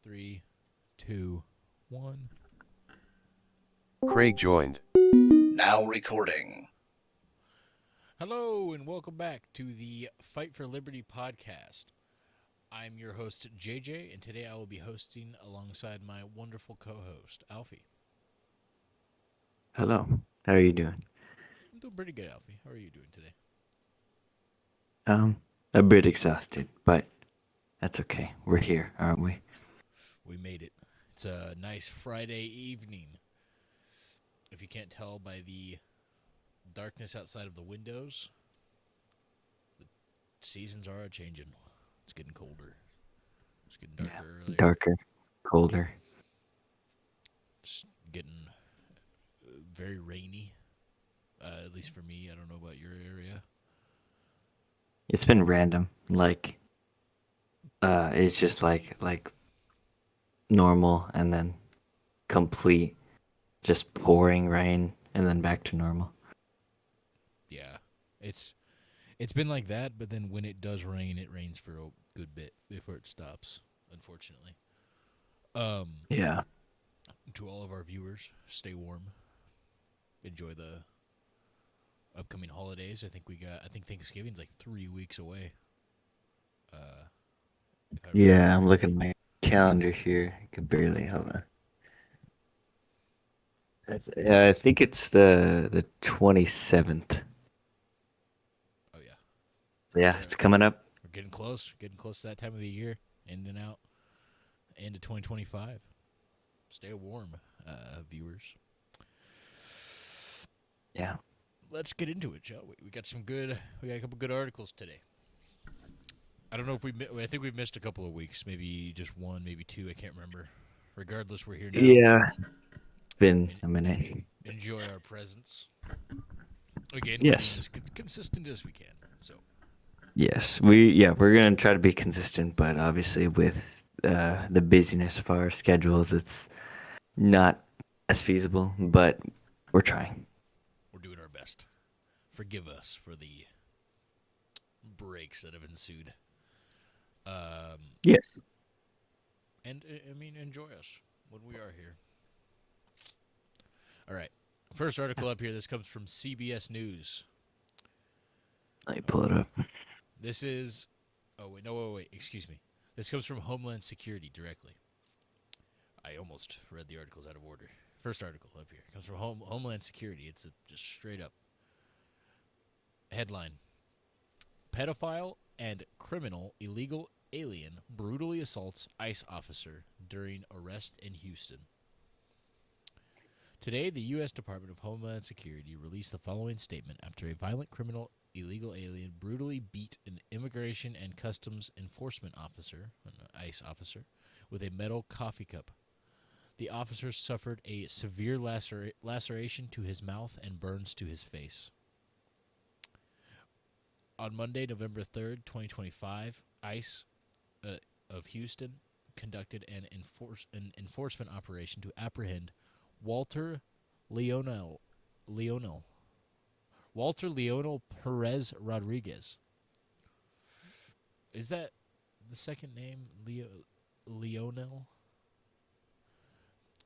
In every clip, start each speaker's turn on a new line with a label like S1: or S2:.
S1: Three, two, one.
S2: Craig joined.
S3: Now recording.
S1: Hello, and welcome back to the Fight for Liberty podcast. I'm your host, JJ, and today I will be hosting alongside my wonderful co host, Alfie.
S4: Hello. How are you doing?
S1: I'm doing pretty good, Alfie. How are you doing today?
S4: A bit exhausted, but that's okay. We're here, aren't we?
S1: We made it. It's a nice Friday evening. If you can't tell by the darkness outside of the windows, the seasons are a changing. It's getting colder. It's getting darker earlier.
S4: Darker, colder.
S1: It's getting very rainy. At least for me. I don't know about your area.
S4: It's been random. It's just like normal and then complete just pouring rain and then back to normal.
S1: Yeah, it's been like that. But then when it does rain, it rains for a good bit before it stops. Unfortunately.
S4: Yeah.
S1: To all of our viewers, stay warm. Enjoy the upcoming holidays. I think Thanksgiving's like 3 weeks away. If I remember
S4: Yeah, I'm
S1: correctly.
S4: looking at my calendar here. I could barely hold on. I think it's the 27th.
S1: Oh yeah.
S4: Yeah,
S1: Yeah.
S4: it's coming up.
S1: We're getting close. Getting close to that time of the year. In and out. End of 2025. Stay warm, viewers.
S4: Yeah.
S1: Let's get into it, shall we? We got a couple good articles today. I don't know if I think we've missed a couple of weeks. Maybe just one, maybe two. I can't remember. Regardless, we're here now.
S4: Yeah. It's been
S1: And
S4: a minute.
S1: enjoy our presence. Again, we're being
S4: Yes.
S1: as consistent as we can. So,
S4: Yes, we're gonna try to be consistent, but obviously with the busyness of our schedules, it's not as feasible. But we're trying.
S1: we're doing our best. Forgive us for the breaks that have ensued.
S4: Yes.
S1: And I mean, enjoy us when we are here. All right. First article up here. This comes from CBS News.
S4: Let me pull it up.
S1: This is. Oh wait, no, wait. Excuse me. This comes from Homeland Security directly. I almost read the articles out of order. First article up here comes from Homeland Security. It's just straight up headline: Pedophile and criminal illegal alien brutally assaults ICE officer during arrest in Houston. Today, the U.S. Department of Homeland Security released the following statement after a violent criminal illegal alien brutally beat an Immigration and Customs Enforcement officer, an ICE officer, with a metal coffee cup. The officer suffered a severe laceration to his mouth and burns to his face. On Monday, November 3rd, 2025, ICE of Houston conducted an enforcement operation to apprehend Walter Leonel Leonel Walter Leonel Perez Rodriguez. Is that the second name, Leonel?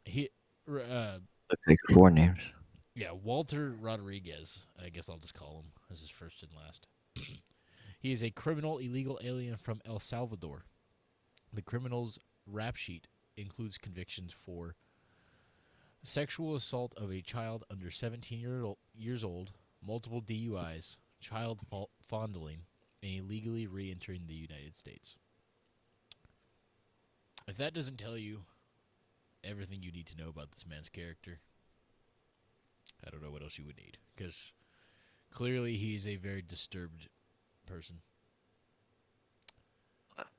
S1: He
S4: Looks like 4 names.
S1: Yeah, Walter Rodriguez. I guess I'll just call him as his first and last. He is a criminal illegal alien from El Salvador. The criminal's rap sheet includes convictions for sexual assault of a child under 17 years old, multiple DUIs, child fondling, and illegally re-entering the United States. If that doesn't tell you everything you need to know about this man's character, I don't know what else you would need. Because clearly he is a very disturbed person.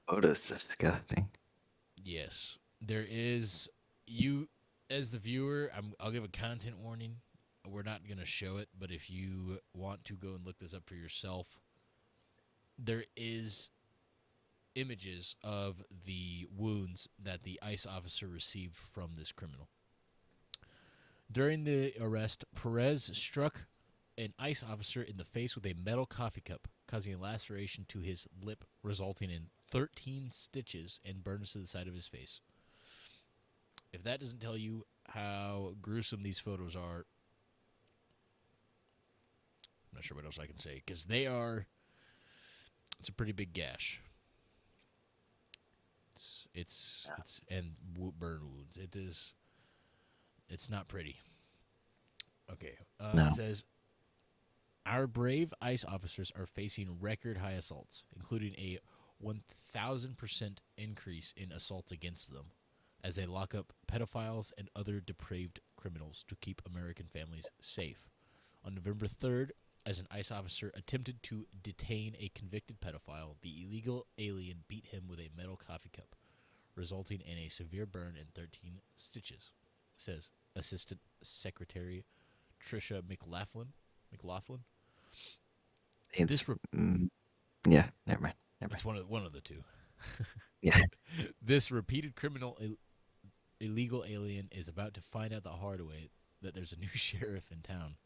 S4: Photo's disgusting.
S1: Yes. There is, you, as the viewer, I'll give a content warning. We're not going to show it, but if you want to go and look this up for yourself, there is images of the wounds that the ICE officer received from this criminal. During the arrest, Perez struck an ICE officer in the face with a metal coffee cup, causing a laceration to his lip, resulting in 13 stitches and burns to the side of his face. If that doesn't tell you how gruesome these photos are, I'm not sure what else I can say, because they are. It's a pretty big gash. It's and burn wounds. It is. It's not pretty. Okay.
S4: No.
S1: It says our brave ICE officers are facing record high assaults, including a 1,000% increase in assaults against them, as they lock up pedophiles and other depraved criminals to keep American families safe. On November 3rd, as an ICE officer attempted to detain a convicted pedophile, the illegal alien beat him with a metal coffee cup, resulting in a severe burn and 13 stitches, says Assistant Secretary Tricia McLaughlin.
S4: It's,
S1: This re-
S4: yeah, never mind.
S1: it's one of the two.
S4: Yeah.
S1: This repeated criminal illegal alien is about to find out the hard way that there's a new sheriff in town.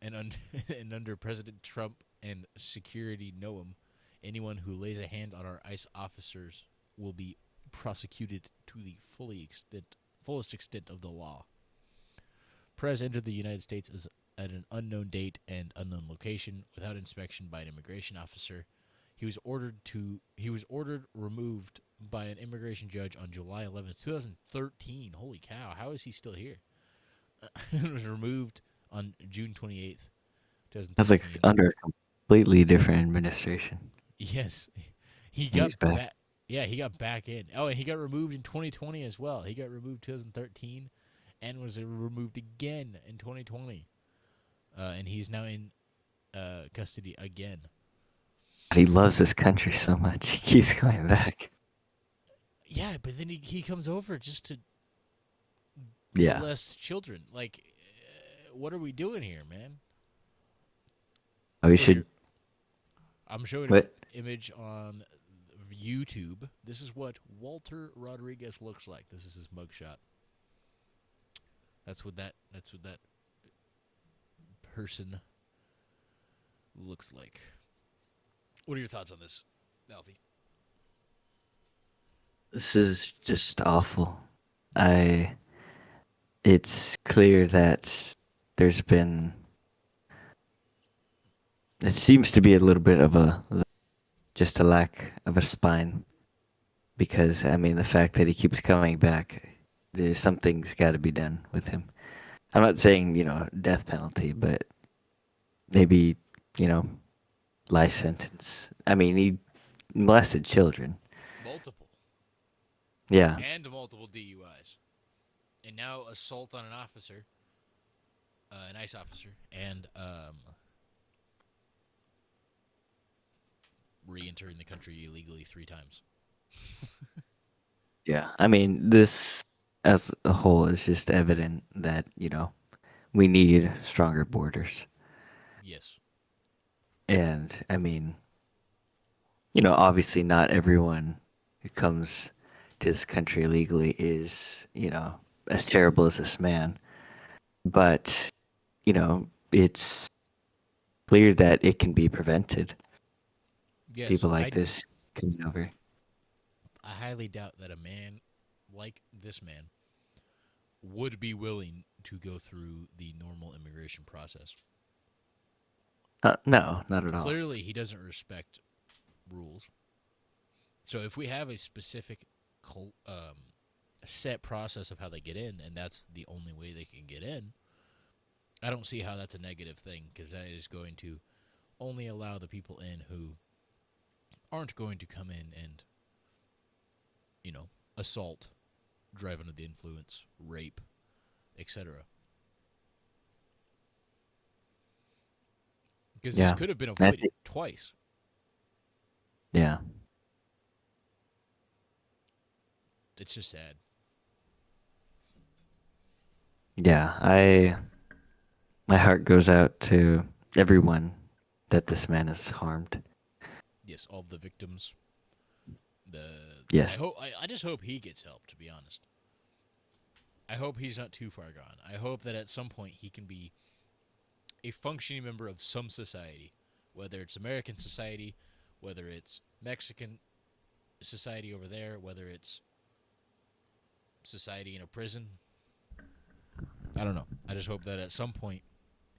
S1: And under President Trump and Security Noam, anyone who lays a hand on our ICE officers will be prosecuted to the fullest extent of the law. Perez entered the United States at an unknown date and unknown location without inspection by an immigration officer. He was ordered removed by an immigration judge on July 11th, 2013. Holy cow! How is he still here? He was removed on June 28th, 2013.
S4: That's like under a completely different administration.
S1: Yes, he
S4: And he's
S1: got
S4: back.
S1: Yeah, he got back in. Oh, and he got removed in 2020 as well. He got removed 2013, and was removed again in 2020. And he's now in custody again.
S4: But he loves this country so much. He keeps coming back.
S1: Yeah, but then he comes over just to
S4: Yeah.
S1: molest children. Like, what are we doing here, man?
S4: Oh, we
S1: Look
S4: should.
S1: here. I'm showing
S4: What?
S1: an image on YouTube. This is what Walter Rodriguez looks like. This is his mugshot. That's what that person looks like. What are your thoughts on this, Alfie?
S4: This is just awful. It's clear that there's been. It seems to be a little bit of just a lack of a spine. Because, I mean, the fact that he keeps coming back, there's something's got to be done with him. I'm not saying, death penalty, but maybe, life sentence. I mean, he molested children.
S1: Multiple.
S4: Yeah.
S1: And multiple DUIs. And now assault on an officer, an ICE officer, and re-entering the country illegally 3 times.
S4: Yeah. I mean, this as a whole is just evident that, we need stronger borders.
S1: Yes.
S4: And, I mean, obviously not everyone who comes to this country illegally is, as terrible as this man. But, it's clear that it can be prevented.
S1: Yes.
S4: People like this coming over.
S1: I highly doubt that a man like this man would be willing to go through the normal immigration process.
S4: No, not at all.
S1: Clearly, he doesn't respect rules. So if we have a specific set process of how they get in, and that's the only way they can get in, I don't see how that's a negative thing, because that is going to only allow the people in who aren't going to come in and, assault, drive under the influence, rape, etc. Because this could have been avoided twice.
S4: Yeah.
S1: It's just sad.
S4: Yeah, my heart goes out to everyone that this man has harmed.
S1: Yes, all of the victims.
S4: Yes.
S1: I just hope he gets help, to be honest. I hope he's not too far gone. I hope that at some point he can be a functioning member of some society, whether it's American society, whether it's Mexican society over there, whether it's society in a prison. I don't know. I just hope that at some point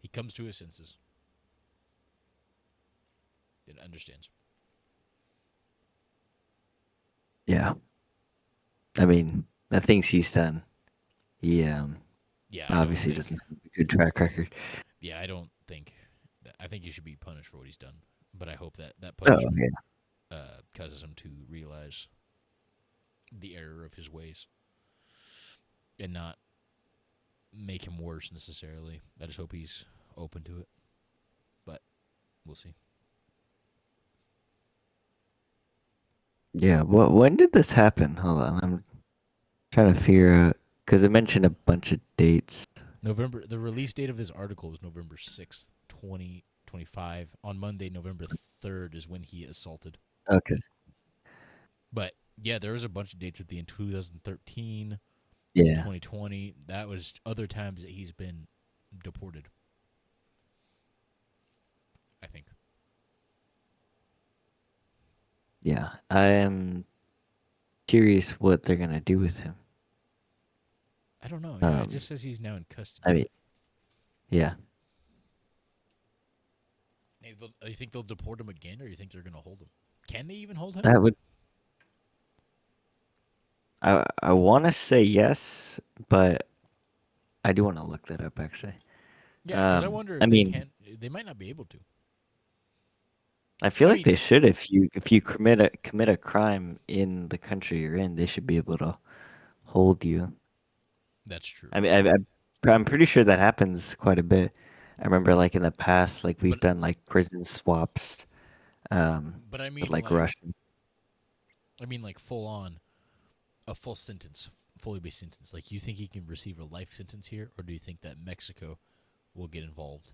S1: he comes to his senses and understands.
S4: Yeah. I mean, the things he's done, he
S1: Yeah,
S4: obviously doesn't have a good track record.
S1: Yeah, I don't think. I think he should be punished for what he's done. But I hope that that
S4: Oh
S1: punishment
S4: yeah.
S1: causes him to realize the error of his ways and not make him worse necessarily. I just hope he's open to it. But we'll see.
S4: Yeah. When did this happen? Hold on, I'm trying to figure out because it mentioned a bunch of dates.
S1: November. The release date of this article is November 6th, 2025. On Monday, November 3rd is when he assaulted.
S4: Okay.
S1: But yeah, there was a bunch of dates at the end. 2013,
S4: Yeah.
S1: 2020. That was other times that he's been deported. I think.
S4: Yeah. I am curious what they're gonna do with him.
S1: I don't know. Yeah, it just says he's now in custody.
S4: I mean, yeah.
S1: Hey, you think they'll deport him again, or you think they're going to hold him? Can they even hold him?
S4: That would. I want to say yes, but I do want to look that up actually.
S1: Yeah, because I wonder if
S4: I
S1: they
S4: mean,
S1: can. They might not be able to.
S4: I feel
S1: I
S4: like
S1: mean-
S4: they should. If you commit a crime in the country you're in, they should be able to hold you.
S1: That's true.
S4: I mean, I'm pretty sure that happens quite a bit. I remember, like in the past, like we've
S1: But-
S4: done like prison swaps,
S1: But I mean,
S4: with like Russian.
S1: like full on, a full sentence, fully based sentence. Like, you think he can receive a life sentence here, or do you think that Mexico will get involved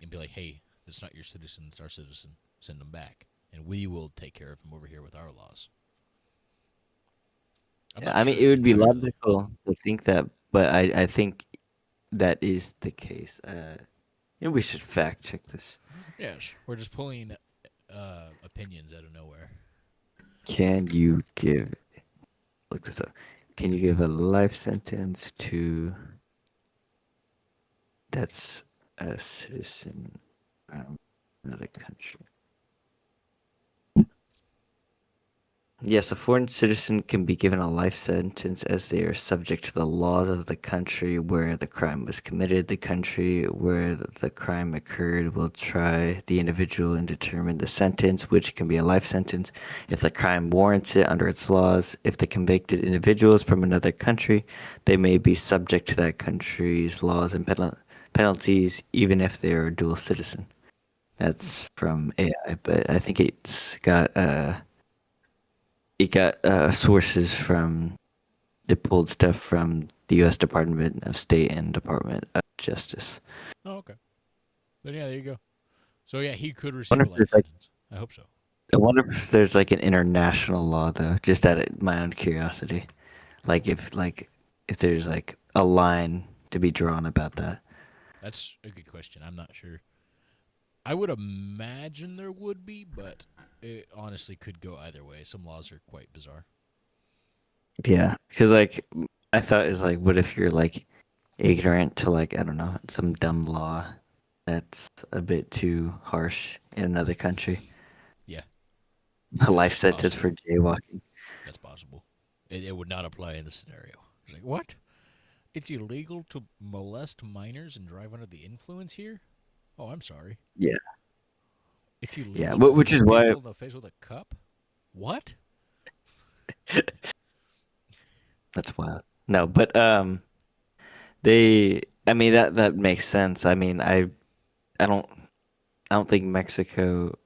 S1: and be like, "Hey, that's not your citizen; it's our citizen. Send him back, and we will take care of him over here with our laws." I'm not
S4: I mean,
S1: sure
S4: it would be
S1: entirely.
S4: logical to think that, but I think that is the case. Yeah, we should fact check this.
S1: Yes, we're just pulling opinions out of nowhere.
S4: Can you give look this up? Can you give a life sentence to that's a citizen from another country? Yes, a foreign citizen can be given a life sentence as they are subject to the laws of the country where the crime was committed. The country where the crime occurred will try the individual and determine the sentence, which can be a life sentence if the crime warrants it under its laws. If the convicted individual is from another country, they may be subject to that country's laws and penalties, even if they are a dual citizen. That's from AI, but I think it got sources from it pulled stuff from the U.S. Department of State and Department of Justice.
S1: Oh, okay. Then yeah, there you go. So yeah, he could receive
S4: wonder
S1: a
S4: if
S1: life
S4: there's, like-
S1: sentence. I hope so.
S4: I wonder if there's like an international law though, just out of my own curiosity, if there's like a line to be drawn about that.
S1: That's a good question. I'm not sure. I would imagine there would be, but it honestly could go either way. Some laws are quite bizarre.
S4: Yeah, because like I thought is like, what if you're like ignorant to like I don't know some dumb law that's a bit too harsh in another country?
S1: Yeah.
S4: A life
S1: It's
S4: sentence for jaywalking.
S1: That's possible. It would not apply in this scenario. It's like, what? It's illegal to molest minors and drive under the influence here? Oh, I'm sorry.
S4: Yeah.
S1: It's illegal.
S4: Yeah,
S1: to
S4: which
S1: hit
S4: is why-
S1: people in the face with a cup. What?
S4: That's wild. No, but I mean that makes sense. I mean, I don't think Mexico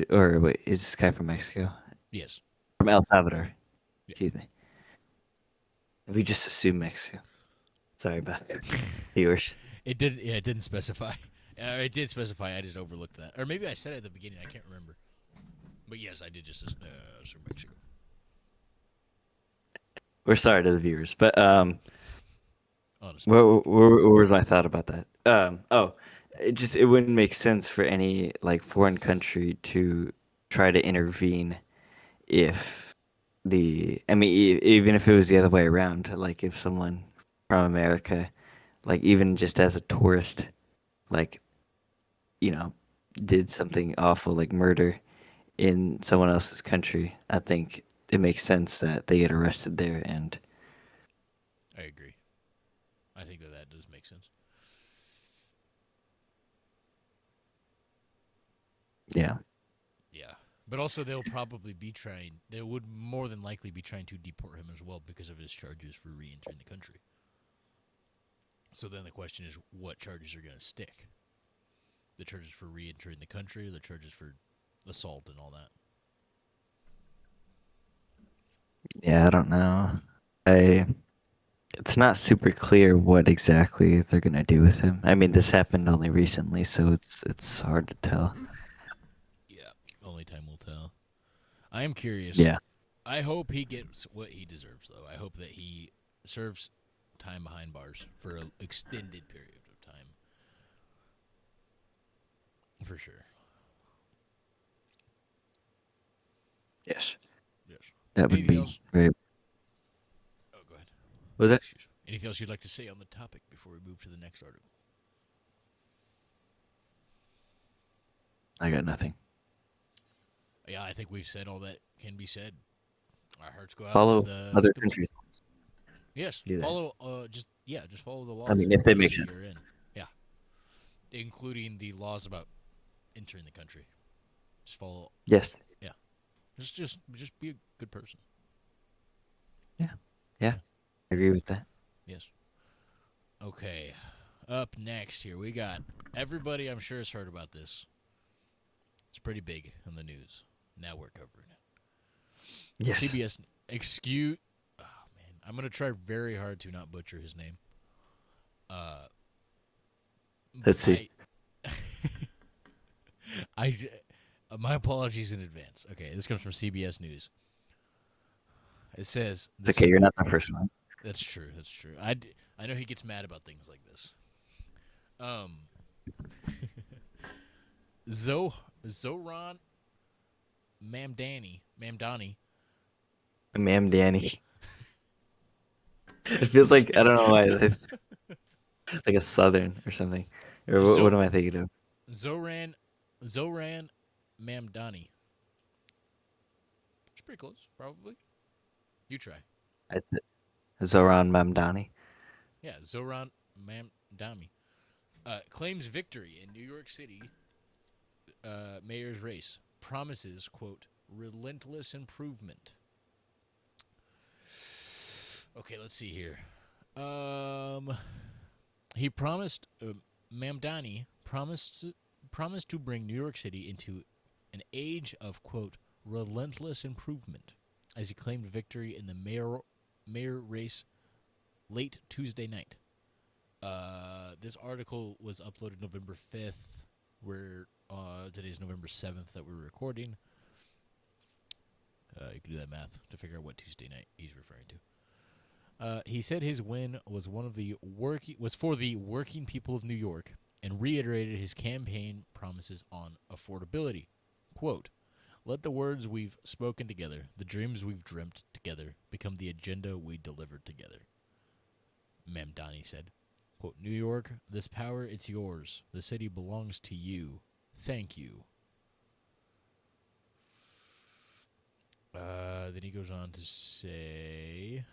S4: or wait, is this guy from Mexico?
S1: Yes.
S4: From El Salvador.
S1: Yeah.
S4: Excuse me. We just assume Mexico. Sorry about that. Viewers.
S1: It did. Yeah, it didn't specify. It did specify. I just overlooked that, or maybe I said it at the beginning. I can't remember. But yes, I did just assume Mexico.
S4: We're sorry to the viewers, but
S1: Honestly,
S4: where was my thought about that? It wouldn't make sense for any like foreign country to try to intervene if I mean, even if it was the other way around, like if someone from America, like even just as a tourist, like, you know, did something awful like murder in someone else's country, I think it makes sense that they get arrested there. And
S1: I agree. I think that does make sense.
S4: yeah,
S1: Yeah. But also, they'll probably be trying. They would more than likely be trying to deport him as well because of his charges for re-entering the country. So then the question is, what charges are going to stick? The charges for re-entering the country, or the charges for assault and all that.
S4: yeah, I don't know. It's not super clear what exactly they're gonna do with him. I mean, this happened only recently, so it's hard to tell.
S1: Yeah. Only time will tell. I am curious.
S4: Yeah,
S1: I hope he gets what he deserves, though. I hope that he serves time behind bars for an extended period of time. For sure.
S4: yes,
S1: Yes.
S4: that would
S1: Anything
S4: be
S1: else?
S4: very.
S1: Oh, go ahead.
S4: Was it?
S1: Excuse me. Anything else you'd like to say on the topic before we move to the next article?
S4: I got nothing.
S1: Yeah, I think we've said all that can be said. Our hearts go out to
S4: Follow
S1: the
S4: other
S1: victims.
S4: countries.
S1: Yes,
S4: Do that.
S1: follow. Just follow the
S4: I
S1: laws
S4: mean,
S1: in
S4: if they
S1: the
S4: make
S1: city
S4: sense.
S1: you're in. Yeah, including the laws about entering the country. Just follow.
S4: Yes.
S1: Yeah, just be a good person.
S4: Yeah. Yeah.
S1: Yeah.
S4: I agree with that.
S1: Yes. Okay. Up next here we got everybody. I'm sure has heard about this. It's pretty big in the news. Now we're covering it.
S4: Yes.
S1: CBS. Excuse. Oh man, I'm gonna try very hard to not butcher his name. Uh,
S4: Let's see.
S1: I, my apologies in advance. Okay, this comes from CBS News. It says
S4: It's
S1: this
S4: okay.
S1: is
S4: You're
S1: the.
S4: not the first one.
S1: That's true. That's true. I know he gets mad about things like this. Um, Zoran Mamdani.
S4: Ma'am Danny. It feels like I don't know why. It's like a southern or something. Or what
S1: Zo-
S4: am I thinking of?
S1: Zoran Mamdani. It's pretty close, probably. You try.
S4: It's Zoran Mamdani.
S1: Yeah, Zoran Mamdani claims victory in New York City mayor's race. Promises, quote, relentless improvement. Okay, let's see here. He promised, Mamdani promised to bring New York City into an age of, quote, relentless improvement as he claimed victory in the mayor race late Tuesday night. This article was uploaded November 5th, where today's November 7th that we're recording. You can do that math to figure out what Tuesday night he's referring to. He said his win was for the working people of New York and reiterated his campaign promises on affordability. Quote, let the words we've spoken together, the dreams we've dreamt together, become the agenda we delivered together, Mamdani said. Quote, New York, this power, it's yours. The city belongs to you. Thank you. Then he goes on to say,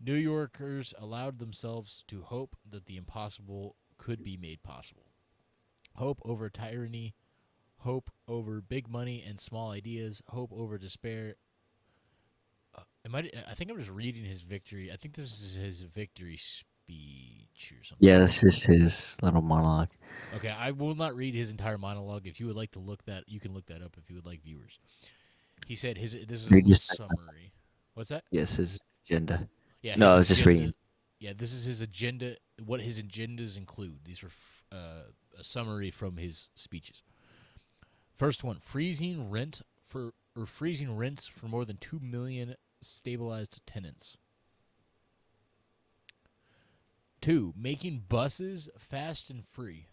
S1: New Yorkers allowed themselves to hope that the impossible could be made possible. Hope over tyranny, hope over big money and small ideas, hope over despair. I think I'm just reading his victory. I think this is his victory speech or something.
S4: Yeah, that's just his little monologue.
S1: Okay, I will not read his entire monologue. If you would like to look that, you can look that up if you would like viewers. He said this is a
S4: Read
S1: little
S4: just
S1: summary. What's that?
S4: yes, his agenda.
S1: Yeah,
S4: No,
S1: his
S4: I was just
S1: agenda.
S4: reading.
S1: Yeah, this is his agenda. What his agendas include. These are a summary from his speeches. First one: freezing rents for more than 2 million stabilized tenants. 2, making buses fast and free.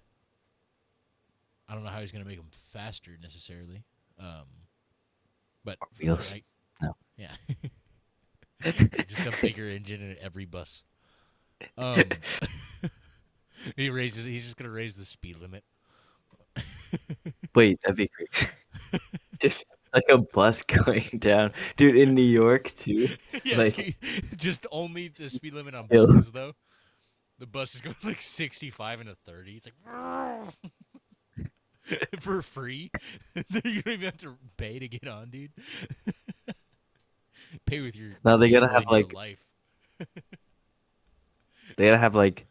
S1: I don't know how he's going to make them faster necessarily, but
S4: Wheels?
S1: like,
S4: No.
S1: yeah. Just a bigger engine in every bus. Um, he's just gonna raise the speed limit.
S4: Wait, that'd be great. Just like a bus going down, dude. In New York too,
S1: Yeah,
S4: like
S1: dude, just only the speed limit on
S4: yo,
S1: buses though. The bus is going like 65 and a 30. It's like for free. You don't even have to pay to get on, dude. Pay with your
S4: now they gotta
S1: literally
S4: have
S1: in your
S4: like
S1: life.
S4: they gotta have like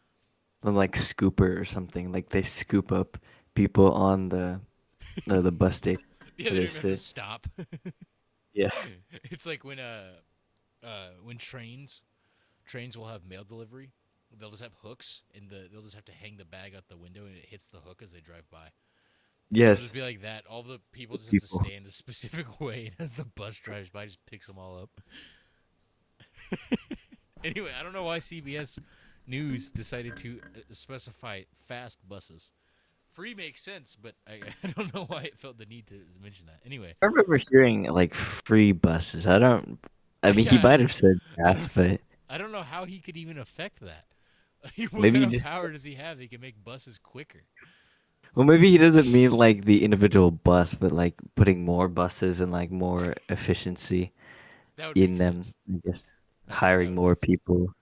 S4: some like scooper or something. Like they scoop up people on the bus station
S1: Yeah,
S4: where
S1: they
S4: they
S1: don't even have to
S4: sit.
S1: stop.
S4: Yeah.
S1: It's like when trains will have mail delivery. They'll just have hooks and they'll just have to hang the bag out the window and it hits the hook as they drive by. It'll just
S4: Yes.
S1: be like that. All the people just have to
S4: People.
S1: stand a specific way, and as the bus drives by, just picks them all up. Anyway, I don't know why CBS News decided to specify fast buses. Free makes sense, but I don't know why it felt the need to mention that. Anyway,
S4: I remember hearing like free buses. I don't. I mean, he
S1: yeah,
S4: might have said
S1: I
S4: gas,
S1: don't,
S4: but
S1: I don't know how he could even affect that. What
S4: maybe
S1: kind
S4: he
S1: of
S4: just.
S1: power does he have that he can make buses quicker?
S4: Well, maybe he doesn't mean like the individual bus, but like putting more buses and like more efficiency
S1: That would make
S4: in them.
S1: sense.
S4: I guess
S1: Okay, that
S4: hiring
S1: would
S4: more
S1: make sense.
S4: people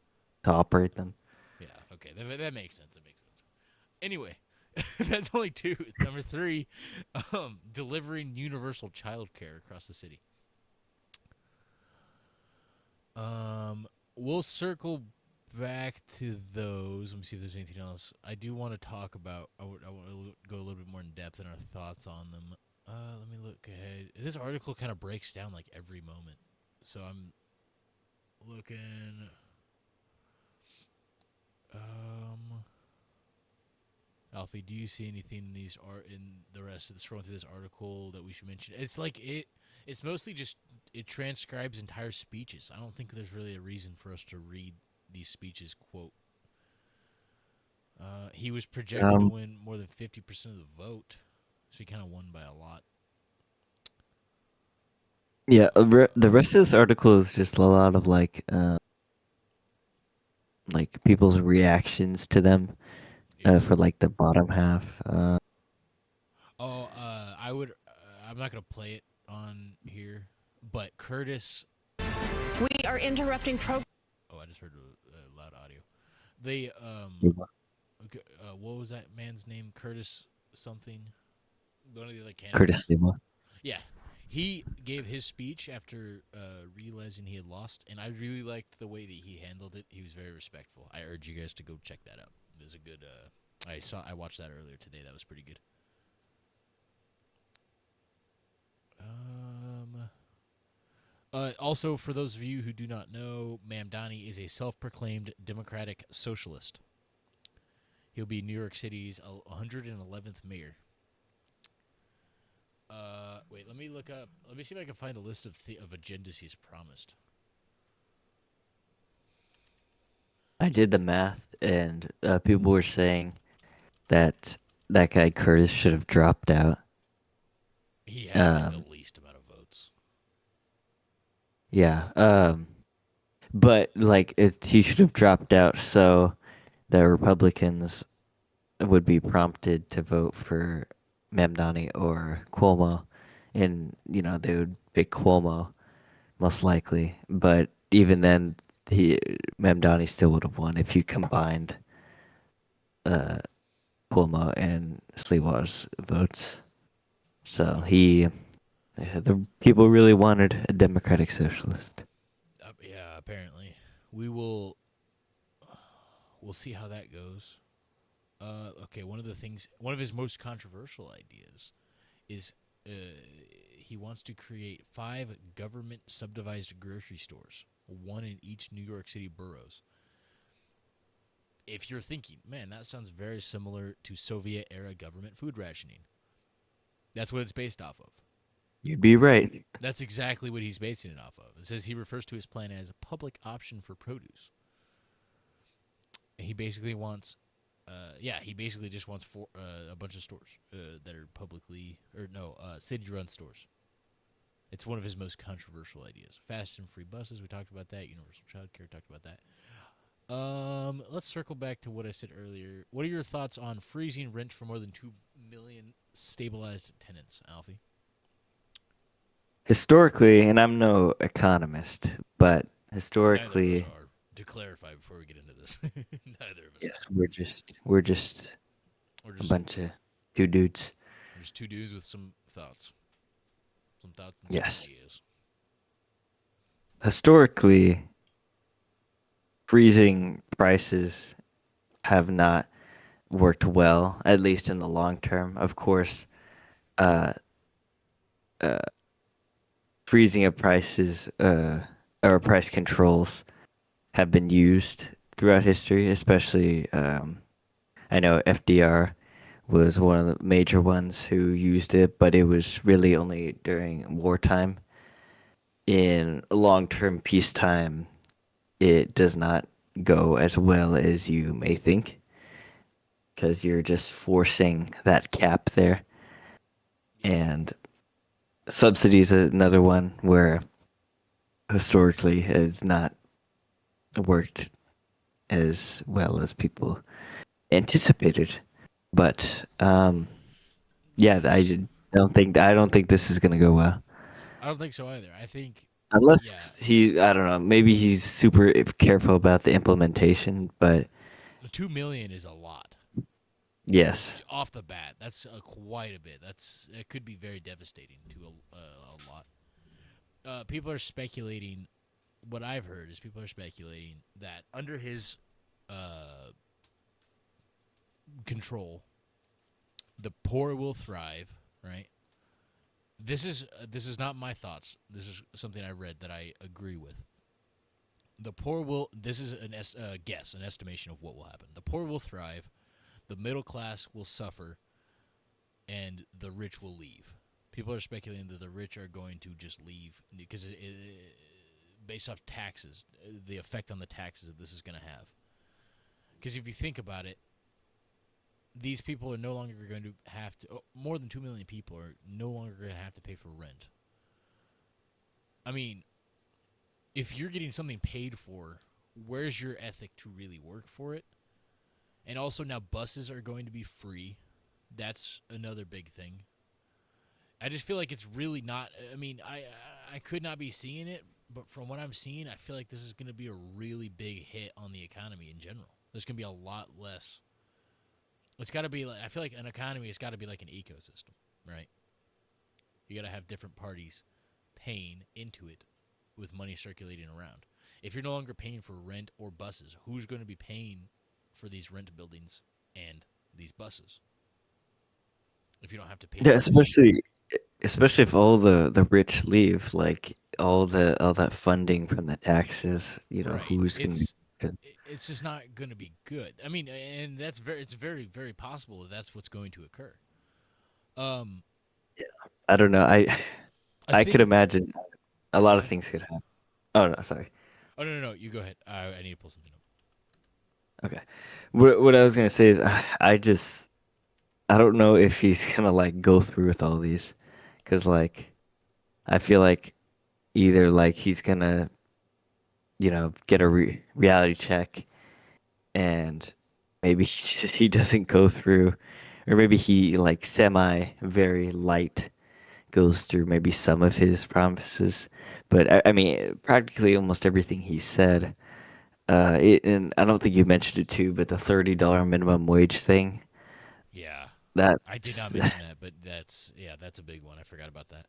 S4: to operate them.
S1: Yeah, okay, that makes sense. That makes sense. Anyway, that's only two. Number three, delivering universal child care across the city. We'll circle back to those. Let me see if there's anything else. I do want to talk about. I want to go a little bit more in depth in our thoughts on them. Let me look ahead. This article kind of breaks down like every moment, so I'm looking. Um, Alfie, do you see anything in these art in the rest of the scrolling through this article that we should mention? It's like it. It's mostly just it transcribes entire speeches. I don't think there's really a reason for us to read these speeches. Quote: He was projected to
S4: Um,
S1: win more than 50% of the vote, so he kind of won by a lot.
S4: yeah,
S1: Uh,
S4: the rest of this article is just a lot of like people's reactions to them
S1: yeah.
S4: for like the bottom half.
S1: Oh, I would. I'm not gonna play it on here, but Curtis.
S5: We are interrupting
S1: Oh, I just heard loud audio. They
S4: Yeah.
S1: okay, what was that man's name? Curtis something. One of the other candidates.
S4: Curtis Lima.
S1: Yeah, he gave his speech after realizing he had lost, and I really liked the way that he handled it. He was very respectful. I urge you guys to go check that out. It was a good. I watched that earlier today. That was pretty good. Also, for those of you who do not know, Mamdani is a self-proclaimed Democratic socialist. He'll be New York City's 111th mayor. Wait, let me look up. Let me see if I can find a list of of agendas he's promised.
S4: I did the math, and people were saying that that guy Curtis should have dropped out.
S1: He had like the
S4: Um,
S1: least amount of votes.
S4: yeah. But like he should have dropped out so the Republicans would be prompted to vote for Mamdani or Cuomo, and they would pick Cuomo most likely. But even then, he Mamdani still would have won if you combined uh, Cuomo and Sliwar's votes. So the people really wanted a democratic socialist.
S1: Yeah, apparently we will. We'll see how that goes. Okay, one of his most controversial ideas is he wants to create 5 government subdivided grocery stores, one in each New York City boroughs. If you're thinking, man, that sounds very similar to Soviet era government food rationing. That's what it's based off of.
S4: You'd be right.
S1: That's exactly what he's basing it off of. It says he refers to his plan as a public option for produce. He basically wants, he basically just wants a bunch of stores that are publicly, or no, city-run stores. It's one of his most controversial ideas. Fast and free buses, we talked about that. Universal child care, talked about that. Let's circle back to what I said earlier. What are your thoughts on freezing rent for more than 2 million stabilized tenants, Alfie?
S4: Historically, and I'm no economist, but
S1: Neither of us
S4: historically,
S1: are. To clarify before we get into this, neither of us
S4: yes,
S1: are.
S4: we're just
S1: We're
S4: a
S1: just
S4: bunch of two dudes.
S1: two dudes with some thoughts, and some
S4: Yes.
S1: ideas.
S4: Historically, freezing prices have not worked well, at least in the long term. Of course, uh, uh, freezing of prices or price controls have been used throughout history, especially I know FDR was one of the major ones who used it, but it was really only during wartime. In long-term peacetime, it does not go as well as you may think because you're just forcing that cap there. And subsidies is another one where historically has not worked as well as people anticipated. But yeah,
S1: Yes.
S4: I don't think this is gonna go well.
S1: I don't think so either. I think, yeah,
S4: Unless I don't know, maybe he's super careful about the implementation, but
S1: 2 million is a lot.
S4: yes.
S1: Off the bat, that's quite a bit. It could be very devastating to a lot. People are speculating. What I've heard is people are speculating that under his uh, control, the poor will thrive. Right. This is not my thoughts. This is something I read that I agree with. The poor will. This is guess, an estimation of what will happen. The poor will thrive. The middle class will suffer, and the rich will leave. People are speculating that the rich are going to just leave because based off taxes, the effect on the taxes that this is going to have. Because if you think about it, these people are no longer going to have to. More than 2 million people are no longer going to have to pay for rent. I mean, if you're getting something paid for, where's your ethic to really work for it? And also now buses are going to be free. That's another big thing. I just feel like it's really not. I mean, I could not be seeing it, but from what I'm seeing, I feel like this is going to be a really big hit on the economy in general. There's going to be a lot less. It's got to be like, I feel like an economy has got to be like an ecosystem, right? You got to have different parties paying into it with money circulating around. If you're no longer paying for rent or buses, who's going to be paying for these rent buildings and these buses? If you don't have to pay
S4: Yeah,
S1: for this shit.
S4: especially if all the rich leave, like all that funding from the taxes,
S1: Right.
S4: who's gonna be good?
S1: It's just not going to be good. I mean, and it's very very possible that that's what's going to occur. Um,
S4: I don't know.
S1: I
S4: I could
S1: think.
S4: imagine a
S1: Go
S4: lot of
S1: ahead.
S4: things could happen. Oh no, sorry.
S1: Oh no, you go ahead. I need to pull something up.
S4: Okay. What I was gonna say is I don't know if he's gonna like go through with all these, cause like I feel like either like he's gonna get a reality check and maybe he doesn't go through, or maybe he like semi very light goes through maybe some of his promises, but I mean practically almost everything he said. And I don't think you mentioned it too, but the $30 minimum wage thing.
S1: Yeah,
S4: That
S1: I did not mention that, but that's a big one. I forgot about that.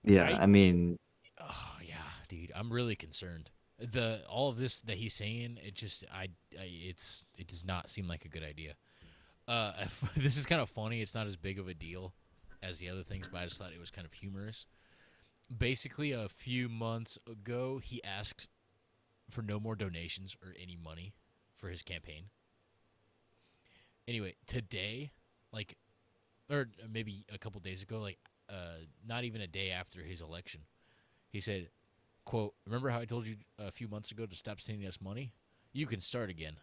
S4: yeah,
S1: I
S4: I mean,
S1: Oh yeah, dude, I'm really concerned. The all of this that he's saying, it does not seem like a good idea. Uh, this is kind of funny. It's not as big of a deal as the other things, but I just thought it was kind of humorous. Basically, a few months ago, he asked for no more donations or any money for his campaign. Anyway, today, like, or maybe a couple days ago, like, not even a day after his election, he said, quote, "Remember how I told you a few months ago to stop sending us money? You can start again.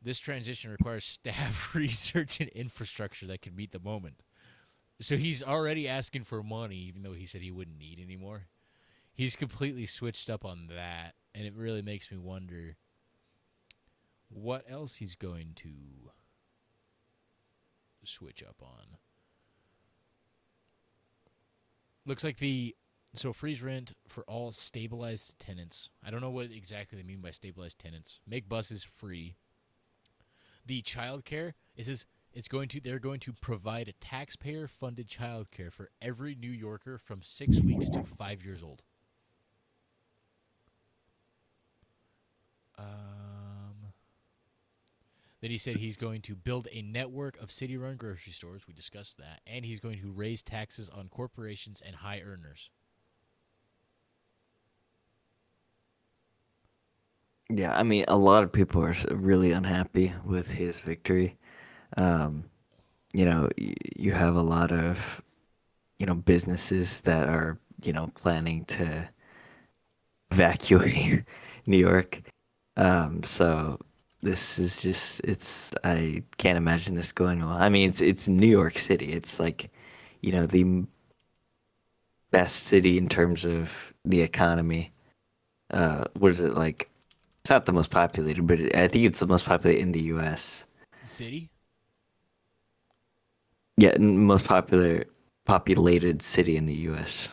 S1: This transition requires staff, research, and infrastructure that can meet the moment." So he's already asking for money, even though he said he wouldn't need any more. He's completely switched up on that, and it really makes me wonder what else he's going to switch up on. Looks like freeze rent for all stabilized tenants. I don't know what exactly they mean by stabilized tenants. Make buses free. The childcare, it says they're going to provide a taxpayer funded childcare for every New Yorker from 6 weeks to 5 years old. Then he said he's going to build a network of city-run grocery stores. We discussed that. And he's going to raise taxes on corporations and high earners.
S4: Yeah, I mean, a lot of people are really unhappy with his victory. Um, you have a lot of, businesses that are, planning to evacuate New York. So this is I can't imagine this going well. I mean, it's New York City. It's like, the best city in terms of the economy. What is it like? It's not the most populated, but I think it's the most populated in the U.S.
S1: City?
S4: Yeah, most populated city in the U.S.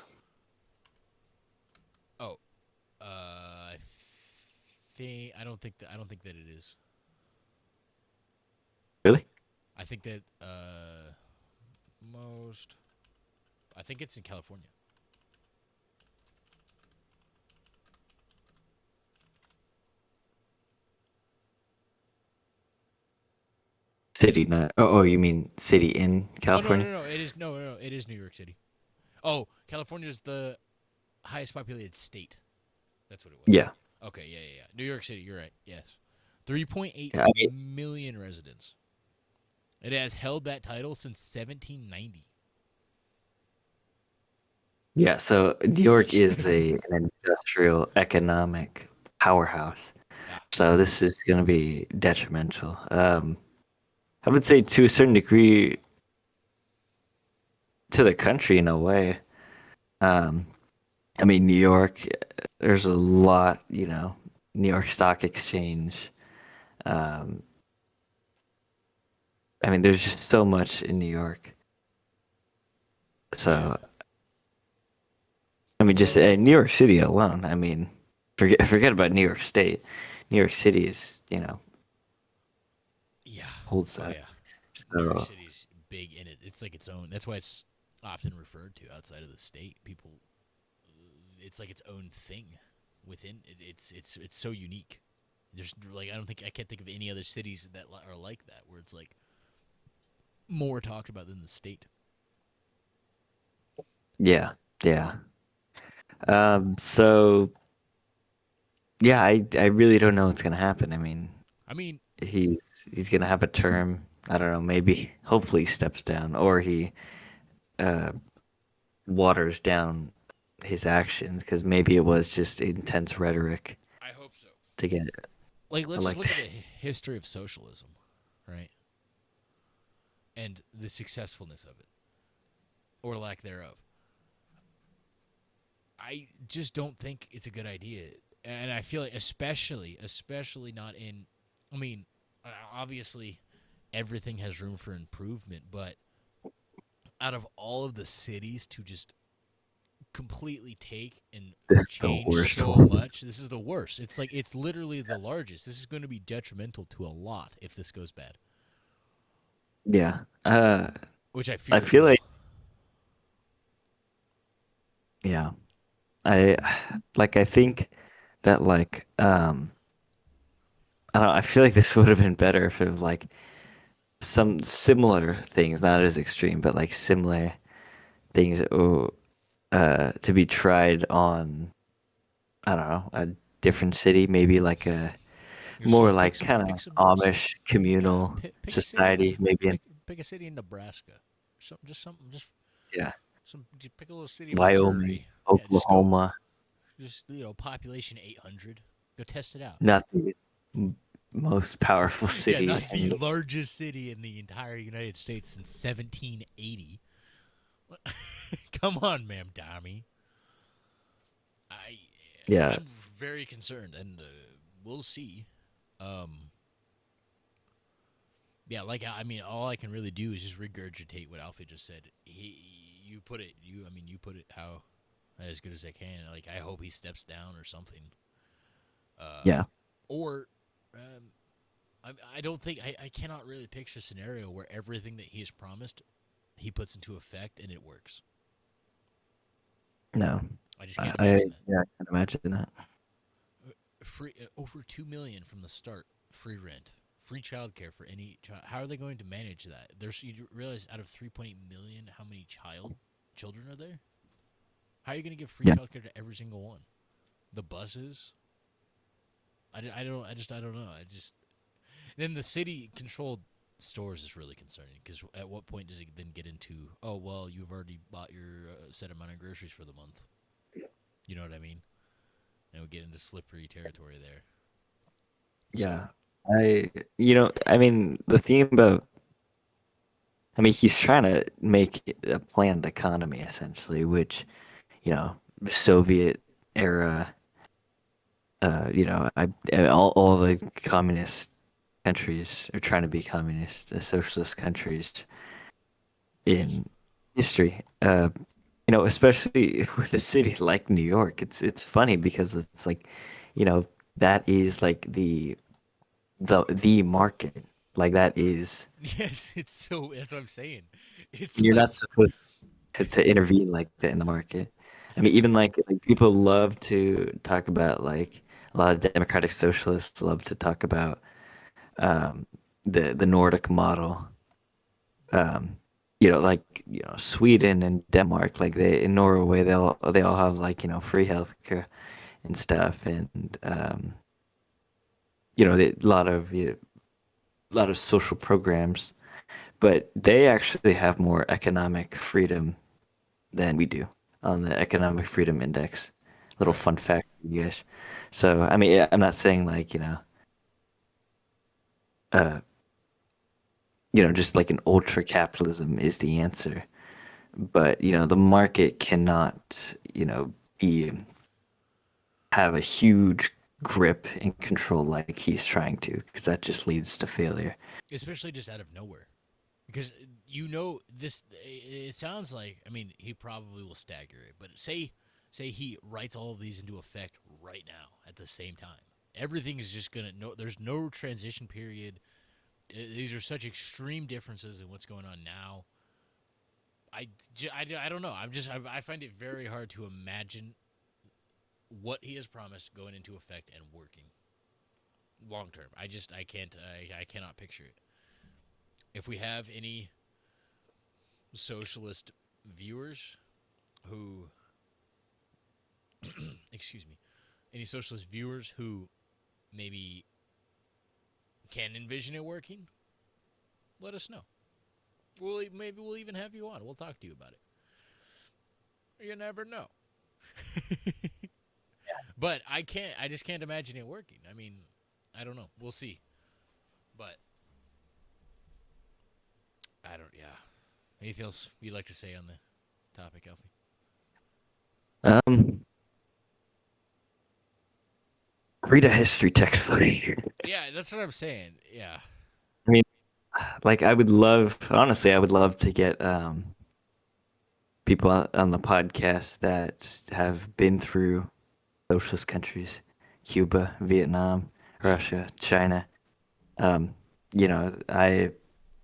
S1: Oh, I don't think that it is.
S4: Really?
S1: I think that I think it's in California.
S4: City, not. Oh, you mean city in
S1: Oh
S4: California?
S1: no, it is no, it is New York City. Oh, California is the highest populated state. That's what it was.
S4: Yeah.
S1: Okay, yeah. New York City, you're right. Yes. 3.8
S4: Yeah, I mean,
S1: million residents. It has held that title since 1790.
S4: yeah. So New York is an industrial economic powerhouse.
S1: Yeah.
S4: So this is going to be detrimental. I would say to a certain degree to the country in a way. I mean, New York, there's a lot, New York Stock Exchange. Um, I mean, there's just so much in New York. So, I mean, just New York City alone. I mean, forget about New York State. New York City is,
S1: Yeah.
S4: holds
S1: Oh
S4: that.
S1: yeah. New York
S4: So,
S1: City's big in it. It's like its own. That's why it's often referred to outside of the state. People, it's like its own thing within it. It's so unique. There's like I can't think of any other cities that are like that where it's like more talked about than the state.
S4: yeah, yeah. So yeah, I really don't know what's gonna happen. I mean,
S1: I mean,
S4: he's gonna have a term. I don't know. Maybe, hopefully, he steps down, or he uh, waters down his actions, because maybe it was just intense rhetoric
S1: I hope so.
S4: to get
S1: Like let's just look at
S4: elected.
S1: the history of socialism, right? And the successfulness of it or lack thereof. I just don't think it's a good idea, and I feel like especially not in. I mean, obviously, everything has room for improvement, but out of all of the cities to just completely take and
S4: This is the
S1: change
S4: worst
S1: so
S4: one.
S1: much, this is the worst. It's like it's literally the largest. This is going to be detrimental to a lot if this goes bad,
S4: Yeah.
S1: which I fear
S4: I
S1: it
S4: feel
S1: will.
S4: like, yeah. I I think that I don't know, I feel like this would have been better if it was like some similar things, not as extreme, but like similar things to be tried on, I don't know, a different city, maybe like a more
S1: Just
S4: like kind
S1: pick
S4: of
S1: some
S4: Amish
S1: yeah,
S4: communal
S1: pick a city in
S4: society, maybe in,
S1: pick a city in Nebraska. Something just
S4: yeah,
S1: just pick a little city in
S4: Wyoming,
S1: Missouri. Yeah,
S4: Oklahoma,
S1: just population 800. Go test it out.
S4: not the most powerful
S1: Yeah, not
S4: city
S1: the
S4: in the,
S1: largest city in the entire United States since 1780. Come on, ma'am, Dami. I
S4: Yeah,
S1: I'm very concerned, and we'll see. Um, yeah, like I mean, all I can really do is just regurgitate what Alfie just said. You put it, you put it how as good as I can. Like I hope he steps down or something. Uh,
S4: yeah,
S1: or I don't think I cannot really picture a scenario where everything that he has promised he puts into effect and it works.
S4: no,
S1: I just can't
S4: I
S1: imagine that.
S4: yeah, I can imagine that.
S1: Free over 2 million from the start, free rent, free childcare for any child. How are they going to manage that? There's you realize out of 3.8 million, how many children are there? How are you going to give free
S4: Yeah,
S1: childcare to every single one? The buses? I don't I don't know. I just then the city controlled stores is really concerning because at what point does it then get into oh well you've already bought your set amount of groceries for the month? You know what I mean? And we get into slippery territory there. So
S4: yeah. I mean, the theme about, I mean, he's trying to make a planned economy essentially, which, Soviet era, all the communist countries are trying to be communist, socialist countries
S1: yes,
S4: in history. Especially with a city like New York, it's funny because it's like, you know, that is like the market. Like that is,
S1: yes, it's so that's what I'm saying. It's
S4: you're
S1: like
S4: not supposed to intervene like that in the market. I mean, even like people love to talk about, like, a lot of democratic socialists love to talk about um, the Nordic model. Um, Sweden and Denmark, like they in Norway, they all have, like, free healthcare and stuff, and a lot of social programs, but they actually have more economic freedom than we do on the Economic Freedom Index. Little
S1: right.
S4: fun fact for you guys. So, I mean, yeah, I'm not saying, like, uh, just like an ultra capitalism is the answer, but the market cannot, be have a huge grip and control like he's trying to, because that just leads to failure.
S1: Especially just out of nowhere. Because this it sounds like I mean he probably will stagger it, but say he writes all of these into effect right now at the same time. Everything is just going to no there's no transition period. These are such extreme differences in what's going on now. I don't know. I find it very hard to imagine what he has promised going into effect and working long term. I can't I cannot picture it. If we have any socialist viewers who excuse me, any socialist viewers who maybe can envision it working, let us know. Maybe we'll even have you on. We'll talk to you about it. You never know. But I just can't imagine it working. I mean, I don't know. We'll see. But I don't yeah. Anything else you'd like to say on the topic, Alfie?
S4: Um, Read a history textbook.
S1: Yeah, that's what I'm saying. Yeah.
S4: I mean, like, honestly, I would love to get people on the podcast that have been through socialist countries, Cuba, Vietnam,
S1: Yeah.
S4: Russia, China. Um,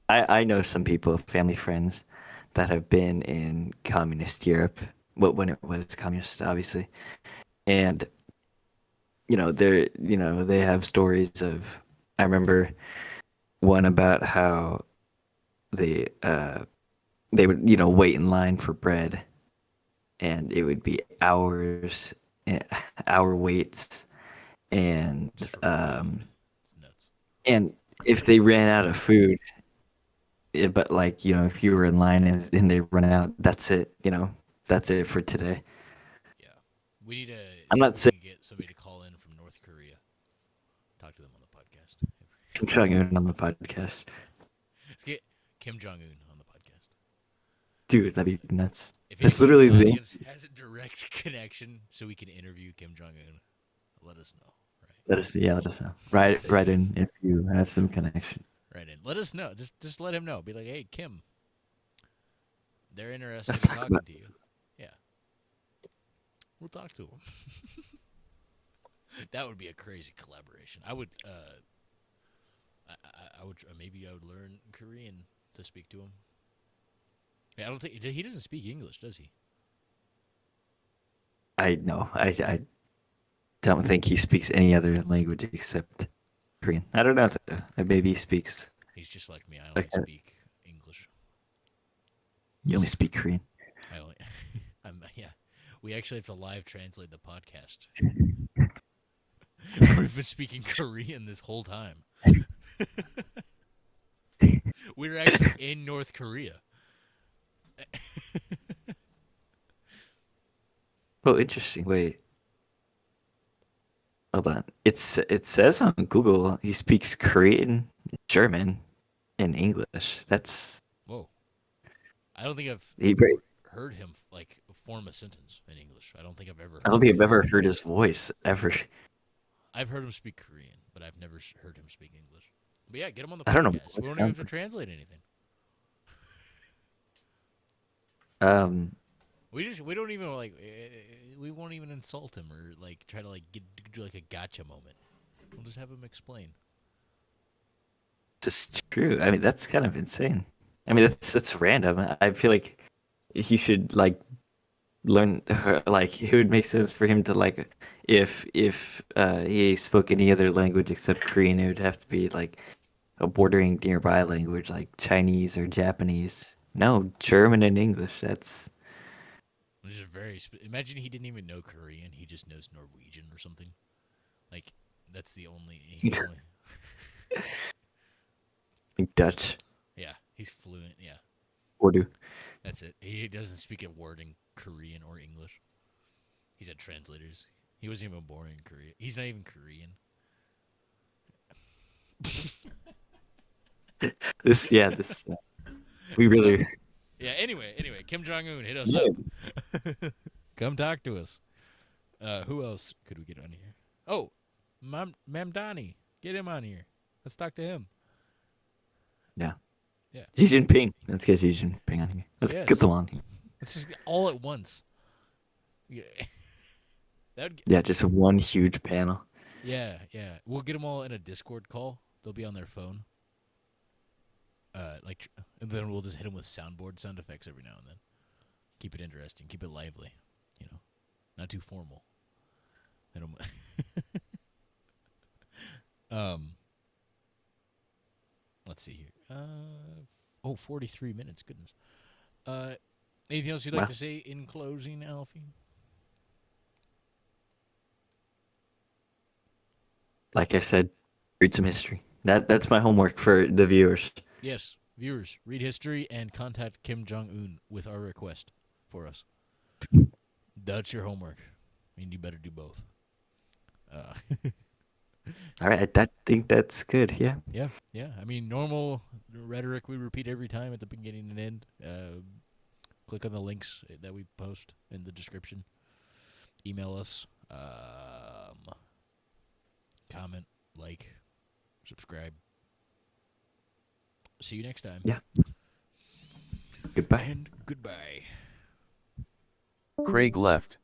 S4: I know some people, family friends, that have been in communist Europe, when it was communist, obviously, and they have stories of. I remember one about how they they would wait in line for bread, and it would be hours, eh, hour waits, and
S1: Just for food.
S4: um
S1: It's nuts.
S4: and if they ran out of food, but, like, if you were in line and they run out, that's it for today.
S1: Yeah. We need to
S4: I'm
S1: see if
S4: not
S1: we
S4: saying
S1: can get somebody to call in from North Korea. Talk to them on the podcast.
S4: Kim Jong Un on the podcast.
S1: Let's get Kim Jong Un on the podcast.
S4: Dude, that'd be nuts.
S1: If
S4: That's
S1: anyone
S4: literally
S1: in the
S4: the
S1: audience has a direct connection, so we can interview Kim Jong Un, let us know.
S4: let us know. Right in if you have some connection.
S1: Right in. Let us know. Just let him know. Be like, hey, Kim, they're interested
S4: Let's
S1: in
S4: talk
S1: talking
S4: about
S1: to you. Yeah, we'll talk to him. That would be a crazy collaboration. I would. I would maybe I would learn Korean to speak to him. Yeah, I don't think he doesn't speak English, does he?
S4: I know. I don't think he speaks any other language except Korean. I don't know. Maybe he speaks.
S1: He's just like me. I only
S4: Okay.
S1: speak English.
S4: You only speak Korean.
S1: I only. Yeah. We actually have to live translate the podcast. We've been speaking Korean this whole time. We were actually in North Korea.
S4: Oh, interesting. Wait. Hold on. It says on Google he speaks Korean, German, and English. That's
S1: Whoa. I don't think I've
S4: he.
S1: heard him like form a sentence in English. I don't think I've ever heard
S4: I don't think
S1: him.
S4: I've ever heard his voice ever.
S1: I've heard him speak Korean, but I've never heard him speak English. But yeah, get him on the
S4: I don't know
S1: podcast.
S4: what
S1: We don't
S4: it
S1: even have
S4: sounds
S1: to
S4: like.
S1: translate anything. We don't even like we won't even insult him or like try to like do like a gotcha moment. We'll just have him explain.
S4: Just true. I mean, that's kind of insane. I mean, that's random. I feel like he should like learn like it would make sense for him to like if he spoke any other language except Korean, it would have to be like a bordering nearby language like Chinese or Japanese. No, German and English. That's
S1: Which is very. Imagine he didn't even know Korean. He just knows Norwegian or something. Like that's the only. He can only
S4: like Dutch.
S1: yeah, he's fluent. Yeah,
S4: Urdu.
S1: that's it. He doesn't speak a word in Korean or English. He's had translators. He wasn't even born in Korea. He's not even Korean.
S4: This we really
S1: Yeah. Anyway, Kim Jong Un, hit us up. Come talk to us. Who else could we get on here? Oh, Mamdani, get him on here. Let's talk to him.
S4: yeah.
S1: Yeah.
S4: Xi Jinping. Let's get Xi Jinping on here. Let's
S1: Yes.
S4: get them on here.
S1: Let's just get all at once. Yeah. That would.
S4: Yeah, just one huge panel.
S1: Yeah. We'll get them all in a Discord call. They'll be on their phone. And then we'll just hit them with soundboard sound effects every now and then. Keep it interesting. Keep it lively. You know, not too formal. Hit 'em- let's see here. 43 minutes. Goodness. Anything else you'd like
S4: Wow.
S1: to say in closing, Alfie?
S4: Like I said, read some history. That's my homework for the viewers.
S1: Yes, viewers, read history and contact Kim Jong Un with our request for us. That's your homework, and you better do both.
S4: All right, I think that's good. Yeah.
S1: Yeah. I mean, normal rhetoric we repeat every time at the beginning and end. Click on the links that we post in the description. Email us. Comment, like, subscribe. See you next time.
S4: Yeah. Goodbye.
S1: And goodbye.
S2: Craig left.